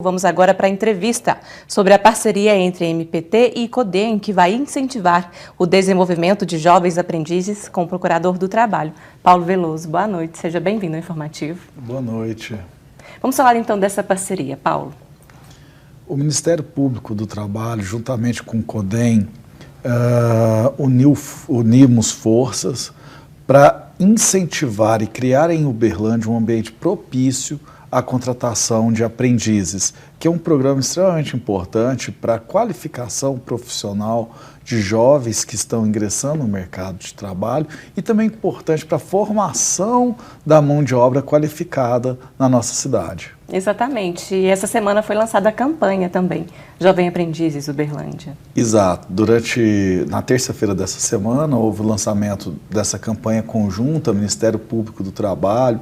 Vamos agora para a entrevista sobre a parceria entre MPT e CODEM, que vai incentivar o desenvolvimento de jovens aprendizes com o Procurador do Trabalho, Paulo Veloso. Boa noite, seja bem-vindo ao Informativo. Boa noite. Vamos falar então dessa parceria, Paulo. O Ministério Público do Trabalho, juntamente com o CODEM, unimos forças para incentivar e criar em Uberlândia um ambiente propício à contratação de aprendizes, que é um programa extremamente importante para a qualificação profissional de jovens que estão ingressando no mercado de trabalho e também importante para a formação da mão de obra qualificada na nossa cidade. Exatamente. E essa semana foi lançada a campanha também, Jovem Aprendizes Uberlândia. Exato. Na terça-feira dessa semana, houve o lançamento dessa campanha conjunta, Ministério Público do Trabalho,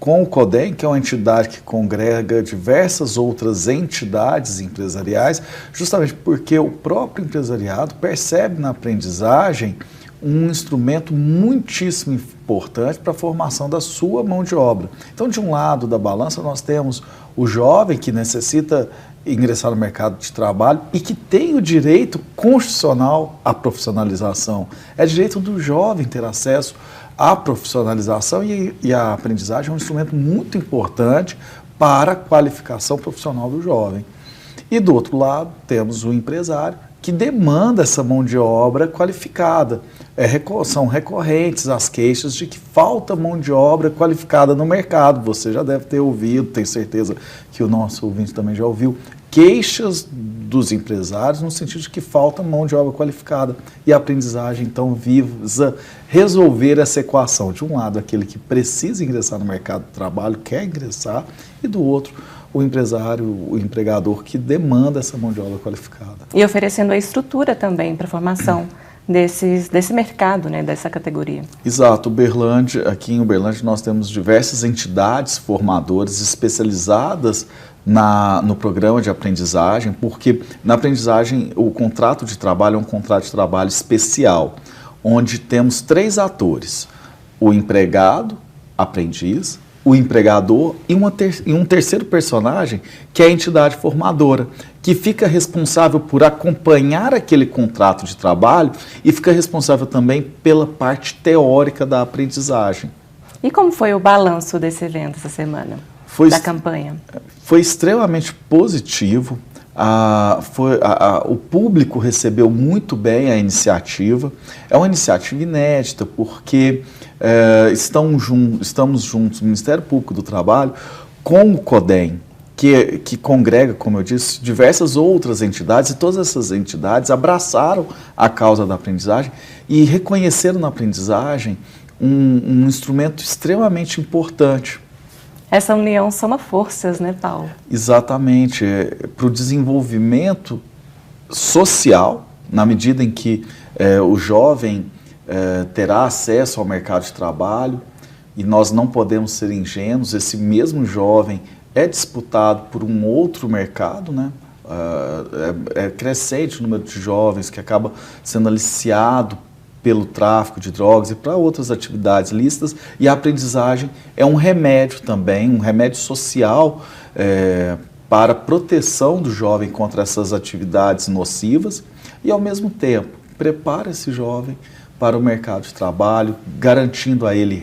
com o CODEM, que é uma entidade que congrega diversas outras entidades empresariais, justamente porque o próprio empresariado percebe na aprendizagem um instrumento muitíssimo importante para a formação da sua mão de obra. Então, de um lado da balança, nós temos o jovem que necessita ingressar no mercado de trabalho e que tem o direito constitucional à profissionalização. É direito do jovem ter acesso à profissionalização e a aprendizagem é um instrumento muito importante para a qualificação profissional do jovem. E do outro lado, temos o empresário que demanda essa mão de obra qualificada. São recorrentes as queixas de que falta mão de obra qualificada no mercado. Você já deve ter ouvido, tenho certeza que o nosso ouvinte também já ouviu, queixas dos empresários no sentido de que falta mão de obra qualificada. E a aprendizagem, então, visa resolver essa equação. De um lado, aquele que precisa ingressar no mercado de trabalho, quer ingressar, e do outro, o empresário, o empregador que demanda essa mão de obra qualificada. E oferecendo a estrutura também para a formação desse mercado, né, dessa categoria. Exato. Aqui em Uberlândia nós temos diversas entidades formadoras especializadas no programa de aprendizagem, porque na aprendizagem o contrato de trabalho é um contrato de trabalho especial, onde temos 3 atores: o empregado, aprendiz, o empregador e um terceiro personagem, que é a entidade formadora, que fica responsável por acompanhar aquele contrato de trabalho e fica responsável também pela parte teórica da aprendizagem. E como foi o balanço desse evento essa semana, da campanha? Foi extremamente positivo. O público recebeu muito bem a iniciativa. É uma iniciativa inédita porque estamos juntos, o Ministério Público do Trabalho, com o CODEM, que congrega, como eu disse, diversas outras entidades, e todas essas entidades abraçaram a causa da aprendizagem e reconheceram na aprendizagem um instrumento extremamente importante. Essa união soma forças, né, Paulo? Exatamente, para o desenvolvimento social, na medida em que o jovem terá acesso ao mercado de trabalho, e nós não podemos ser ingênuos, esse mesmo jovem é disputado por um outro mercado, né? É crescente o número de jovens que acaba sendo aliciado pelo tráfico de drogas e para outras atividades lícitas, e a aprendizagem é um remédio também, um remédio social para a proteção do jovem contra essas atividades nocivas e, ao mesmo tempo, prepara esse jovem para o mercado de trabalho, garantindo a ele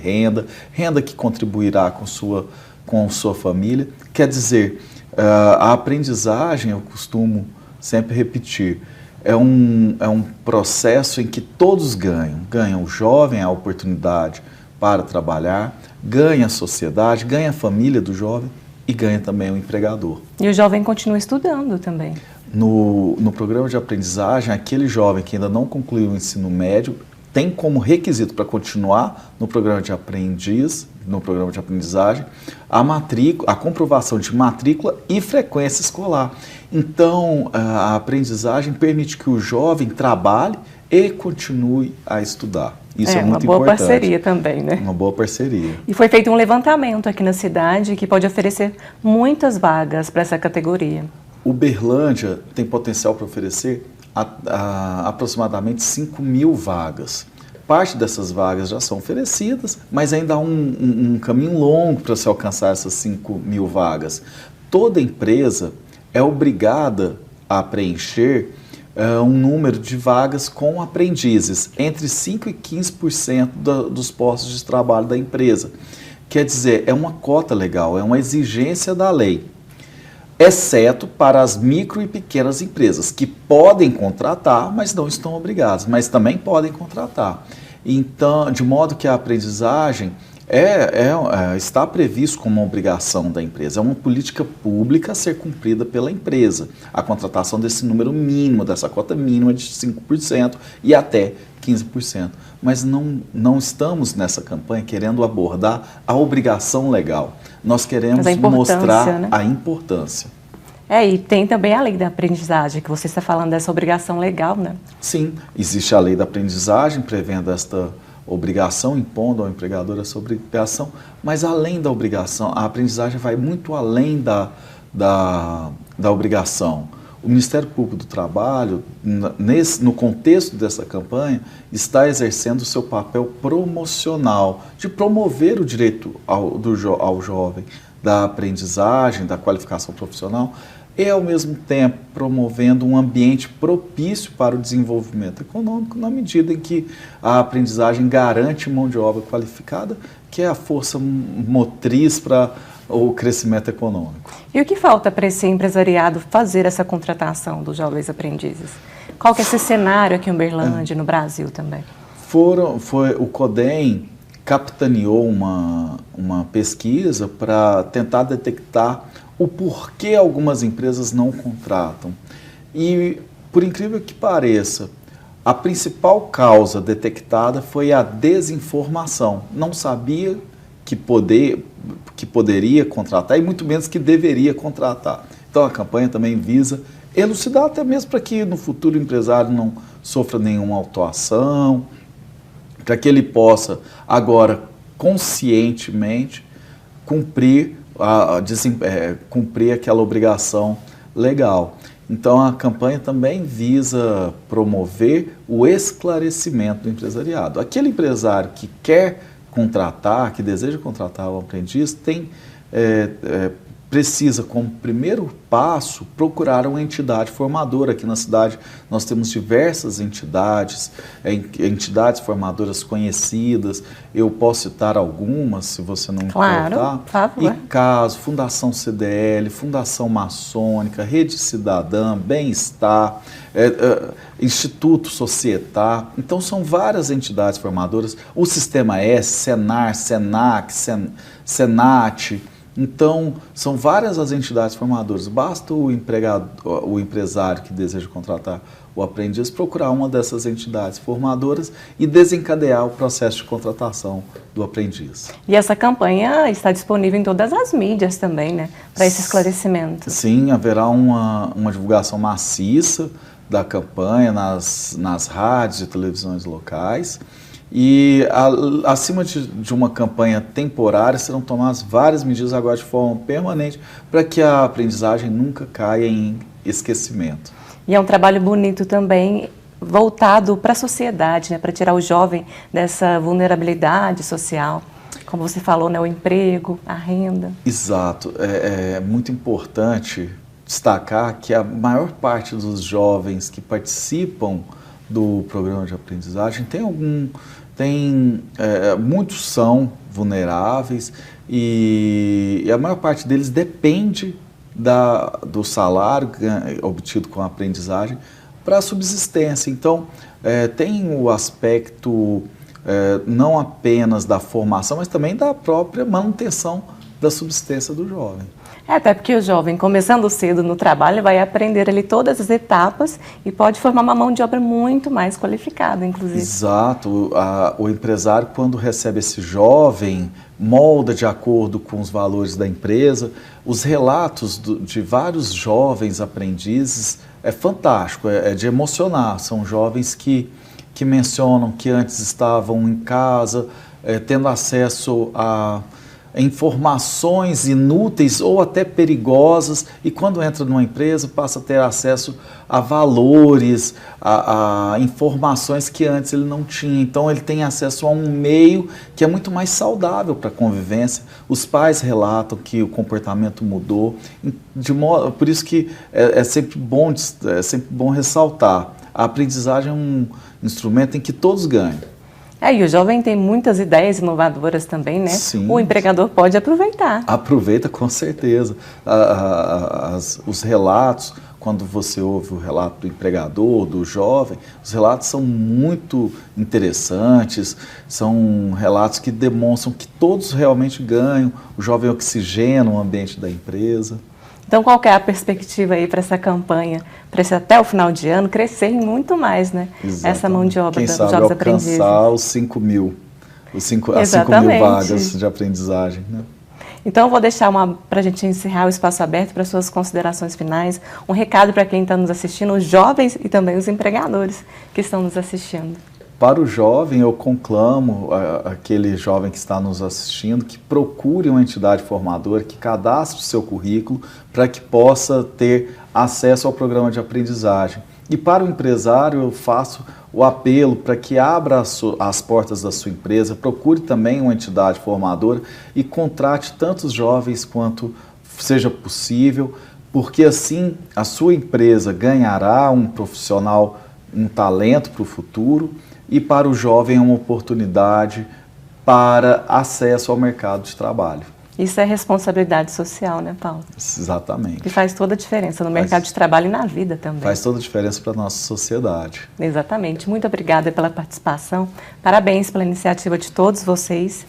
renda que contribuirá com sua família. Quer dizer, a aprendizagem, eu costumo sempre repetir, é um processo em que todos ganham. Ganha o jovem a oportunidade para trabalhar, ganha a sociedade, ganha a família do jovem e ganha também o empregador. E o jovem continua estudando também. No programa de aprendizagem, aquele jovem que ainda não concluiu o ensino médio tem como requisito para continuar no programa de aprendiz, no programa de aprendizagem, a comprovação de matrícula e frequência escolar. Então, a aprendizagem permite que o jovem trabalhe e continue a estudar. Isso é muito importante. Uma boa parceria também, né? Uma boa parceria. E foi feito um levantamento aqui na cidade que pode oferecer muitas vagas para essa categoria. Uberlândia tem potencial para oferecer aproximadamente 5.000 vagas. Parte dessas vagas já são oferecidas, mas ainda há um caminho longo para se alcançar essas 5.000 vagas. Toda empresa é obrigada a preencher um número de vagas com aprendizes, entre 5% e 15% dos postos de trabalho da empresa. Quer dizer, é uma cota legal, é uma exigência da lei, exceto para as micro e pequenas empresas, que podem contratar, mas não estão obrigadas, mas também podem contratar. Então, de modo que a aprendizagem está previsto como uma obrigação da empresa, é uma política pública a ser cumprida pela empresa, a contratação desse número mínimo, dessa cota mínima de 5% e até 15%. Mas não estamos nessa campanha querendo abordar a obrigação legal, nós queremos mostrar, né, a importância. E tem também a lei da aprendizagem, que você está falando dessa obrigação legal, né? Sim, existe a lei da aprendizagem prevendo esta obrigação, impondo ao empregador essa obrigação, mas além da obrigação, a aprendizagem vai muito além da obrigação. O Ministério Público do Trabalho, no contexto dessa campanha, está exercendo o seu papel promocional, de promover o direito ao jovem da aprendizagem, da qualificação profissional, e, ao mesmo tempo, promovendo um ambiente propício para o desenvolvimento econômico, na medida em que a aprendizagem garante mão de obra qualificada, que é a força motriz para o crescimento econômico. E o que falta para esse empresariado fazer essa contratação dos jovens aprendizes? Qual que é esse cenário aqui em Uberlândia, no Brasil também? O CODEM capitaneou uma pesquisa para tentar detectar o porquê algumas empresas não contratam. E, por incrível que pareça, a principal causa detectada foi a desinformação. Não sabia que poderia contratar e muito menos que deveria contratar. Então a campanha também visa elucidar, até mesmo para que no futuro o empresário não sofra nenhuma autuação, para que ele possa agora conscientemente cumprir aquela obrigação legal. Então a campanha também visa promover o esclarecimento do empresariado. Aquele empresário que quer contratar, que deseja contratar o aprendiz, precisa, como primeiro passo, procurar uma entidade formadora. Aqui na cidade nós temos diversas entidades formadoras conhecidas. Eu posso citar algumas, se você não importar. Claro, por favor. ICASO, Fundação CDL, Fundação Maçônica, Rede Cidadã, Bem-Estar, Instituto Societar. Então são várias entidades formadoras. O Sistema S, Senar, Senac, Senat. Então, são várias as entidades formadoras. Basta o empresário que deseja contratar o aprendiz procurar uma dessas entidades formadoras e desencadear o processo de contratação do aprendiz. E essa campanha está disponível em todas as mídias também, né? Para esse esclarecimento. Sim, haverá uma divulgação maciça da campanha nas rádios e televisões locais. E, acima de uma campanha temporária, serão tomadas várias medidas agora de forma permanente para que a aprendizagem nunca caia em esquecimento. E é um trabalho bonito também, voltado para a sociedade, né, para tirar o jovem dessa vulnerabilidade social. Como você falou, né, o emprego, a renda. Exato. É muito importante destacar que a maior parte dos jovens que participam do programa de aprendizagem muitos são vulneráveis e a maior parte deles depende do salário obtido com a aprendizagem para a subsistência. Então, tem o aspecto não apenas da formação, mas também da própria manutenção da subsistência do jovem. Até porque o jovem, começando cedo no trabalho, vai aprender ali todas as etapas e pode formar uma mão de obra muito mais qualificada, inclusive. Exato. O empresário, quando recebe esse jovem, molda de acordo com os valores da empresa. Os relatos de vários jovens aprendizes é fantástico, é de emocionar. São jovens que mencionam que antes estavam em casa, tendo acesso informações inúteis ou até perigosas, e quando entra numa empresa passa a ter acesso a valores, a informações que antes ele não tinha. Então ele tem acesso a um meio que é muito mais saudável para a convivência. Os pais relatam que o comportamento mudou, por isso que é sempre bom ressaltar. A aprendizagem é um instrumento em que todos ganham. E o jovem tem muitas ideias inovadoras também, né? Sim. O empregador pode aproveitar. Aproveita com certeza. Os relatos, quando você ouve o relato do empregador, do jovem, os relatos são muito interessantes, são relatos que demonstram que todos realmente ganham, o jovem oxigena o ambiente da empresa. Então, qual que é a perspectiva aí para essa campanha, para esse até o final de ano crescer muito mais, né? Exatamente. Essa mão de obra dos jovens alcançar aprendizes. Os 5 mil, as 5 mil vagas de aprendizagem, né? Então, eu vou deixar para a gente encerrar o espaço aberto para suas considerações finais, um recado para quem está nos assistindo, os jovens e também os empregadores que estão nos assistindo. Para o jovem, eu conclamo aquele jovem que está nos assistindo que procure uma entidade formadora, que cadastre o seu currículo para que possa ter acesso ao programa de aprendizagem. E para o empresário, eu faço o apelo para que abra as portas da sua empresa, procure também uma entidade formadora e contrate tantos jovens quanto seja possível, porque assim a sua empresa ganhará um profissional, um talento para o futuro, e para o jovem é uma oportunidade para acesso ao mercado de trabalho. Isso é responsabilidade social, né, Paulo? Exatamente. Que faz toda a diferença no mercado de trabalho e na vida também. Faz toda a diferença para a nossa sociedade. Exatamente. Muito obrigada pela participação. Parabéns pela iniciativa de todos vocês.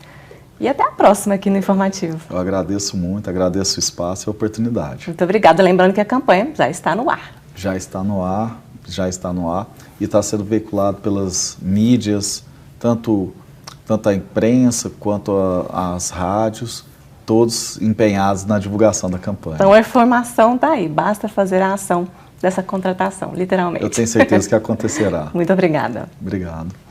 E até a próxima aqui no Informativo. Eu agradeço muito, agradeço o espaço e a oportunidade. Muito obrigada. Lembrando que a campanha já está no ar. Já está no ar e está sendo veiculado pelas mídias, tanto a imprensa quanto as rádios, todos empenhados na divulgação da campanha. Então a informação está aí, basta fazer a ação dessa contratação, literalmente. Eu tenho certeza que acontecerá. Muito obrigada. Obrigado.